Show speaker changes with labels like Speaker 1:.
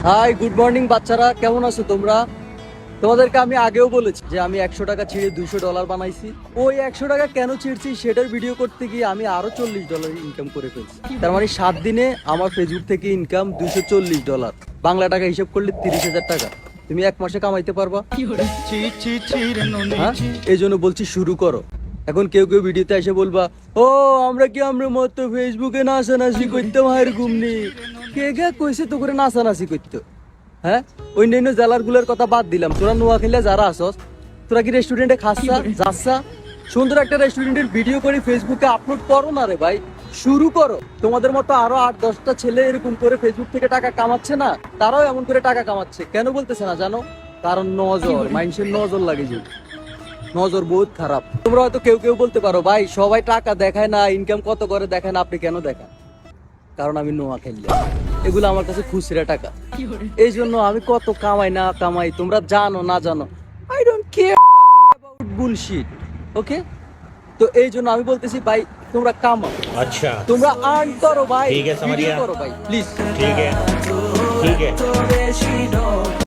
Speaker 1: High, good morning বাচ্চারা, কেমন আছো তোমরা? তোমাদেরকে আমি আগেও বলেছি যে আমি 100 টাকা ছিঁড়ে $200 বানাইছি। ওই 100 টাকা কেন ছিঁড়ছি সেটার ভিডিও করতে গিয়ে আমি আরো $40 ইনকাম করে ফেলছি। তার মানে 7 দিনে আমার ফেসবুক থেকে ইনকাম $240, বাংলা টাকা হিসাব করলে 30,000 টাকা। তুমি এক মাসে কামাইতে পারবা? হ্যাঁ, এই জন্য বলছি শুরু করো। এখন কেউ কেউ ভিডিওতে এসে বলবা, ও আমরা মতো ফেসবুকে নাচানাচি করতাম, হায়ের ঘুমনি কে গে কইছে তো করে নাচানাচি করতো? হ্যাঁ, অন্যান্য জেলার গুলোর কথা বাদ দিলাম, তোরা নোয়াখালী যারা আসস, তোরা কি রেস্টুরেন্টে খাচ্ছা যাচ্ছা? সুন্দর একটা রেস্টুরেন্টের ভিডিও করে ফেসবুকে আপলোড করো না রে ভাই, শুরু করো। তোমাদের মতো আরো 8-10টা ছেলে এরকম করে ফেসবুক থেকে টাকা কামাচ্ছে না? তারাও এমন করে টাকা কামাচ্ছে, কেন বলতেছে না জানো? কারণ নজর, মানুষের নজর লাগে যে, নজর বহুত খারাপ। তোমরা হয়তো কেউ কেউ বলতে পারো, ভাই সবাই টাকা দেখায় না, ইনকাম কত করে দেখায় না, আপনি কেন দেখান? কারণ আমি নোয়াখালী, এগুলো আমার কাছে খুচরা টাকা। এই জন্য আমি কত কামাই না কামাই তোমরা জানো না জানো, I don't care about bullshit. Okay, তো এই জন্য আমি বলতেছি ভাই তোমরা কামাও,
Speaker 2: अच्छा
Speaker 1: তোমরা আর্ন করো ভাই,
Speaker 2: ठीक है, समझ
Speaker 1: ভিডিও
Speaker 2: गया।
Speaker 1: করো ভাই প্লিজ।
Speaker 2: ठीक है ठीक है।